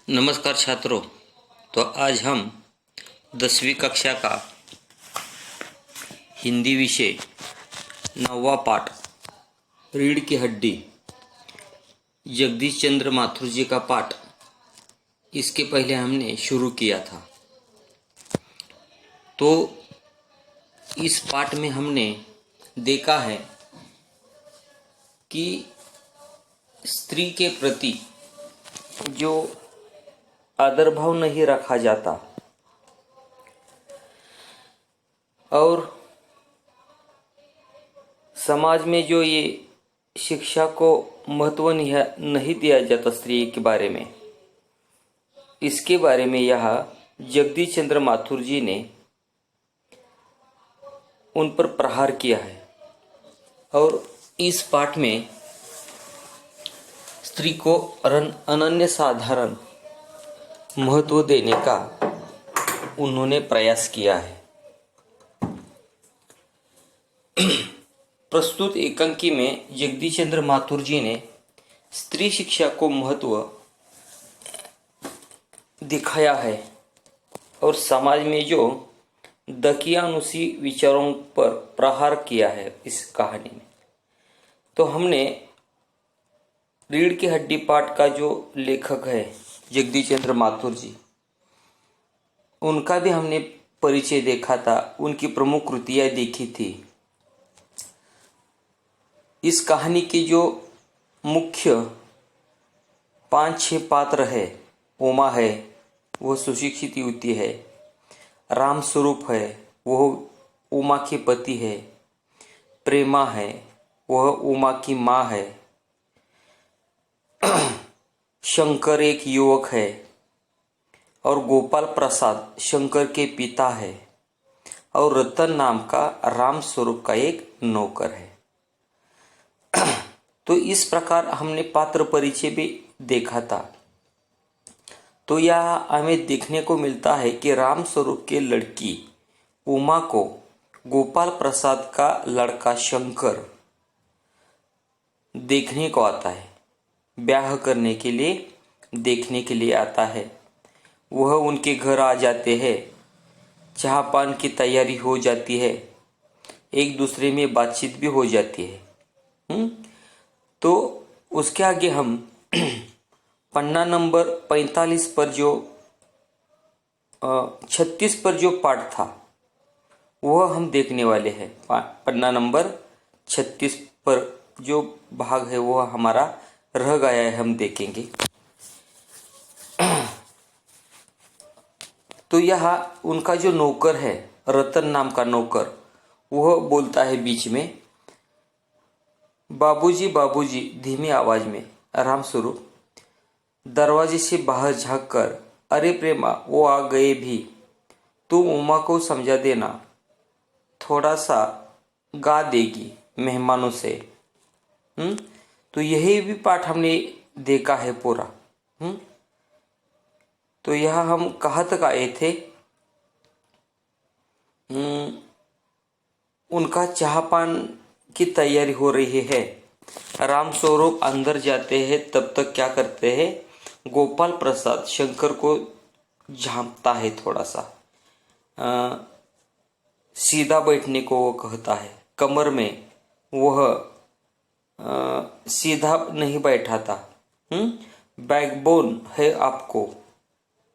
नमस्कार छात्रों। तो आज हम 10वीं कक्षा का हिंदी विषय 9वां पाठ रीढ़ की हड्डी जगदीश चंद्र माथुर जी का पाठ इसके पहले हमने शुरू किया था। तो इस पाठ में हमने देखा है कि स्त्री के प्रति जो आदर भाव नहीं रखा जाता और समाज में जो ये शिक्षा को महत्व नहीं दिया जाता स्त्री के बारे में, इसके बारे में यह जगदीश चंद्र माथुर जी ने उन पर प्रहार किया है। और इस पाठ में स्त्री को अनन्य साधारण महत्व देने का उन्होंने प्रयास किया है। प्रस्तुत एकांकी में जगदीश चंद्र माथुर जी ने स्त्री शिक्षा को महत्व दिखाया है और समाज में जो दकियानुसी विचारों पर प्रहार किया है इस कहानी में। तो हमने रीढ़ की हड्डी पाठ का जो लेखक है जगदीश चंद्र माथुर जी, उनका भी हमने परिचय देखा था, उनकी प्रमुख कृतियां देखी थी। इस कहानी के जो मुख्य 5-6 पात्र है, उमा है वह सुशिक्षित युवती है, राम स्वरूप है वह उमा के पति है, प्रेमा है वह उमा की माँ है, शंकर एक युवक है और गोपाल प्रसाद शंकर के पिता है और रतन नाम का राम स्वरूप का एक नौकर है। तो इस प्रकार हमने पात्र परिचय भी देखा था। तो यह हमें देखने को मिलता है कि राम स्वरूप के लड़की उमा को गोपाल प्रसाद का लड़का शंकर देखने को आता है, ब्याह करने के लिए देखने के लिए आता है। वह उनके घर आ जाते हैं, चाह पान की तैयारी हो जाती है, एक दूसरे में बातचीत भी हो जाती है। तो उसके आगे हम पन्ना नंबर 45 पर जो 36 पर जो पाठ था वह हम देखने वाले हैं। पन्ना नंबर 36 पर जो भाग है वह हमारा रह गया है, हम देखेंगे। तो यह उनका जो नौकर है, रतन नाम का नौकर, वह बोलता है बीच में, बाबूजी बाबूजी धीमी आवाज में। राम स्वरूप दरवाजे से बाहर झांक कर, अरे प्रेमा वो आ गए भी, तुम उमा को समझा देना, थोड़ा सा गा देगी मेहमानों से। तो यही भी पाठ हमने देखा है पूरा। तो यह हम कहाँ तक आए थे? उनका चाह पान की तैयारी हो रही है, राम स्वरूप अंदर जाते हैं, तब तक क्या करते हैं, गोपाल प्रसाद शंकर को झांपता है, थोड़ा सा सीधा बैठने को वो कहता है, कमर में वह सीधा नहीं बैठा था, बैकबोन है आपको।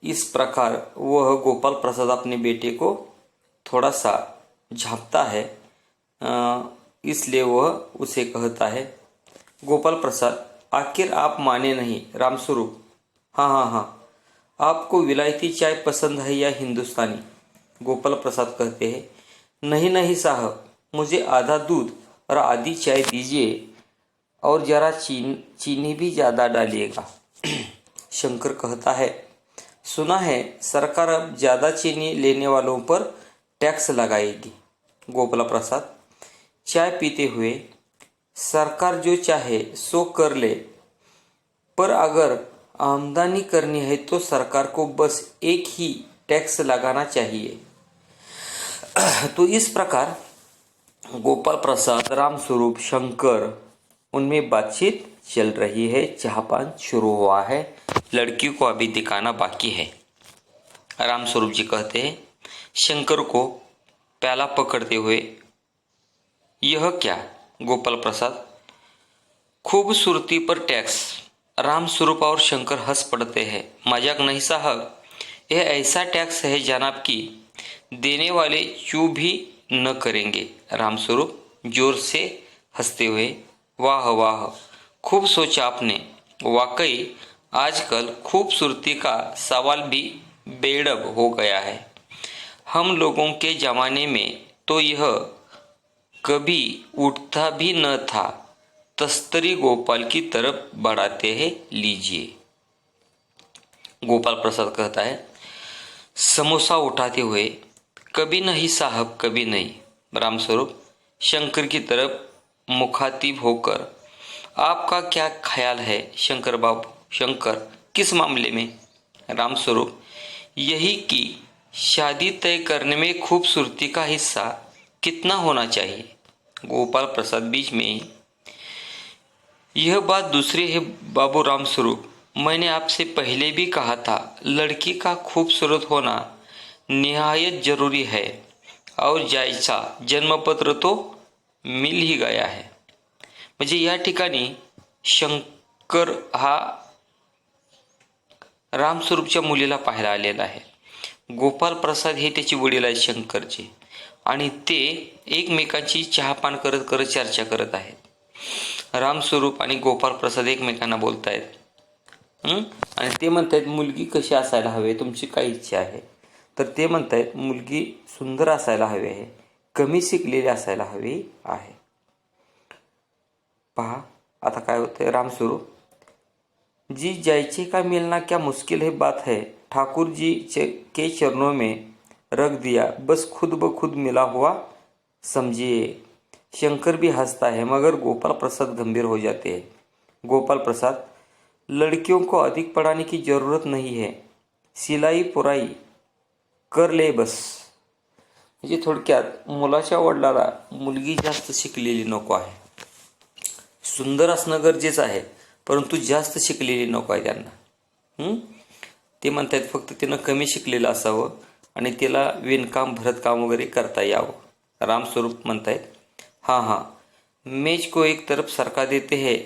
इस प्रकार वह गोपाल प्रसाद अपने बेटे को थोड़ा सा झांपता है, इसलिए वह उसे कहता है, गोपाल प्रसाद आखिर आप माने नहीं। राम स्वरूप हाँ हाँ हाँ, आपको विलायती चाय पसंद है या हिंदुस्तानी? गोपाल प्रसाद कहते हैं, नहीं नहीं साहब, मुझे आधा दूध और आधी चाय दीजिए और जरा चीनी भी ज़्यादा डालिएगा। शंकर कहता है, सुना है सरकार अब ज़्यादा चीनी लेने वालों पर टैक्स लगाएगी। गोपाल प्रसाद चाय पीते हुए, सरकार जो चाहे सो कर ले, पर अगर आमदनी करनी है तो सरकार को बस एक ही टैक्स लगाना चाहिए। तो इस प्रकार गोपाल प्रसाद, राम स्वरूप, शंकर, उनमें बातचीत चल रही है, चाहपान शुरू हुआ है। लड़की को अभी दिखाना बाकी है। रामस्वरूप जी कहते हैं शंकर को प्याला पकड़ते हुए, यह क्या? गोपाल प्रसाद, खूबसूरती पर टैक्स। रामस्वरूप और शंकर हंस पड़ते हैं। मजाक नहीं साहब, यह ऐसा टैक्स है जनाब कि देने वाले चू भी न करेंगे। रामस्वरूप जोर से हंसते हुए, वाह वाह, खूब सोचा आपने। वाकई आजकल खूबसूरती का सवाल भी बेड़ब हो गया है। हम लोगों के जमाने में तो यह कभी उठता भी न था। तस्तरी गोपाल की तरफ बढ़ाते हैं, लीजिए। गोपाल प्रसाद कहता है समोसा उठाते हुए, कभी नहीं साहब, कभी नहीं। रामस्वरूप शंकर की तरफ मुखातिब होकर, आपका क्या ख्याल है शंकर बाबू? शंकर, किस मामले में? रामस्वरूप, यही कि शादी तय करने में खूबसूरती का हिस्सा कितना होना चाहिए। गोपाल प्रसाद बीच में ही, यह बात दूसरी है बाबू रामस्वरूप, मैंने आपसे पहले भी कहा था लड़की का खूबसूरत होना निहायत जरूरी है, और जायचा जन्मपत्र तो मिल ही गया है। म्हणजे या ठिकाणी शंकर हा रामस्वरूपच्या मुलीला पाहायला आलेला आहे। गोपाल प्रसाद हे त्याचे वडील आहेत शंकरचे, आणि ते एकमेकांची चहापान करत करत चर्चा करत आहेत। रामस्वरूप आणि गोपाल प्रसाद एकमेकांना बोलतायत आणि ते म्हणतायत मुलगी कशी असायला हवी, तुमची काय इच्छा आहे? तर ते म्हणतायत मुलगी सुंदर असायला हवी आहे, कमी शिकलेली असायला हवी आहे। पहा आता काय होतंय। रामस्वरूप, जी जायचे का मिलना क्या मुश्किल है बात है, ठाकुर जी के चरणों में रख दिया, बस खुद ब खुद मिला हुआ समझिए। शंकर भी हंसता है मगर गोपाल प्रसाद गंभीर हो जाते हैं। गोपाल प्रसाद, लड़कियों को अधिक पढ़ाने की जरूरत नहीं है, सिलाई पुराई कर ले बस। म्हणजे थोडक्यात मुलाच्या वडिलाला मुलगी जास्त शिकलेली नको आहे, सुंदर असणं गरजेचं आहे परंतु जास्त शिकलेली नको आहे त्यांना। ते म्हणतात फक्त तिनं कमी शिकलेलं असावं आणि तिला विणकाम भरतकाम वगैरे करता यावं। रामस्वरूप म्हणतायत हाँ हाँ, मेज को एक तरफ सरका देते हैं,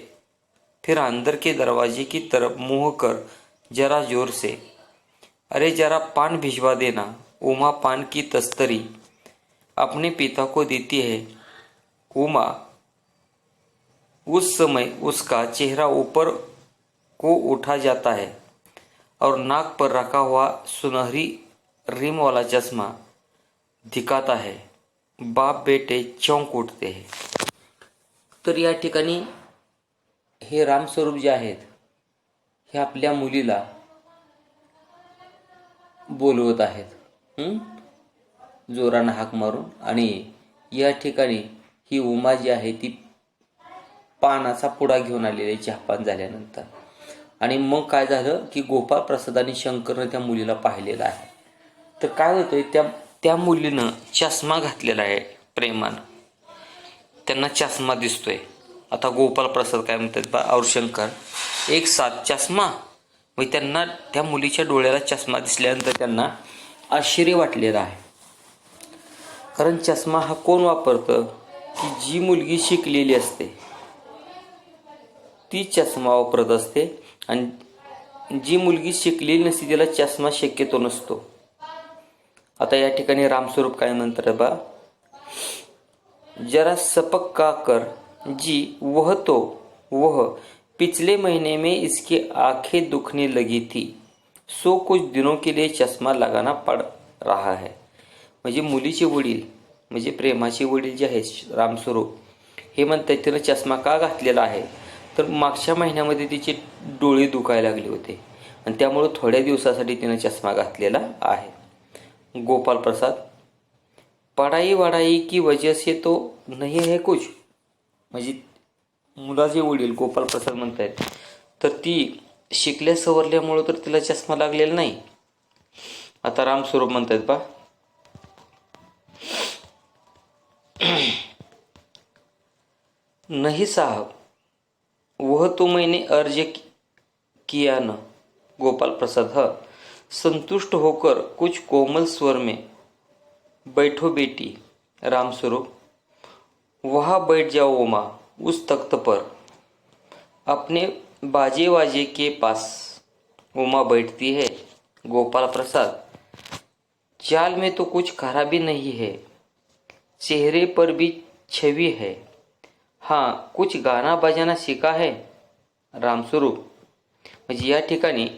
फिर अंदर के दरवाजे की तरफ मुंह कर जरा जोर से, अरे जरा पान भिजवा देना। उमा पान की तस्तरी अपने पिता को देती है। उमा, उस समय उसका चेहरा ऊपर को उठा जाता है और नाक पर रखा हुआ सुनहरी रिम वाला चश्मा दिखाता है। बाप बेटे चौंक उठते हैं। तर या ठिकाणी हे रामस्वरूप जे आहेत हे आपल्या मुलीला बोलवत आहेत जोरानं हाक मारून, आणि या ठिकाणी ही उमा जी आहे ती पानाचा पुडा घेऊन आलेली आहे चहापान झाल्यानंतर। आणि मग काय झालं की गोपाल प्रसाद आणि शंकरनं त्या मुलीला पाहिलेलं आहे। तर काय होतंय, त्या मुलीनं चष्मा घातलेला आहे प्रेमानं, त्यांना चष्मा दिसतोय। आता गोपाल प्रसाद काय म्हणतात बा और शंकर एक साथ चष्मा, मग त्यांना त्या मुलीच्या डोळ्याला चष्मा दिसल्यानंतर त्यांना आश्चर्य वाटलेलं आहे। कारण चष्मा हा कोण वापरतं की जी मुलगी शिकलेली असते ती चष्मा वापरत असते, आणि जी मुलगी शिकलेली नसते तिला चष्मा शक्यतो नसतो। आता या ठिकाणी रामस्वरूप काय म्हणतात बा, जरा सपक का कर जी, वह पिछले महीने में इसकी आंखें दुखने लगी थी, सो कुछ दिनों के लिए चष्मा लगाना पड़ रहा है। म्हणजे मुलीचे वडील म्हणजे प्रेमाचे वडील जे आहेत रामस्वरूप हे म्हणतात तिनं चष्मा का घातलेला आहे, तर मागच्या महिन्यामध्ये तिचे डोळे दुखायला लागले होते आणि त्यामुळे थोड्या दिवसासाठी तिनं चष्मा घातलेला आहे। गोपाल प्रसाद, पढ़ाई वढ़ाई की वजह से तो नहीं है कुछ, म्हणजे मुलाचे वडील गोपाल प्रसाद म्हणतात तर ती शिकल्या सवरल्यामुळे तर तिला चष्मा लागलेला नाही। आता रामस्वरूप म्हणतात बा, नहीं साहब, वह तो मैंने अर्ज किया न, गोपाल प्रसाद संतुष्ट होकर कुछ कोमल स्वर में, बैठो बेटी। रामस्वरूप, वहाँ बैठ जाओ उमा, उस तख्त पर। अपने बाजे वाजे के पास उमा बैठती है। गोपाल प्रसाद, चाल में तो कुछ खराबी नहीं है, चेहरे पर भी छवि है। हाँ, कुछ गाना बजाना सीखा है? रामस्वरूप, म्हणजे या ठिकाणी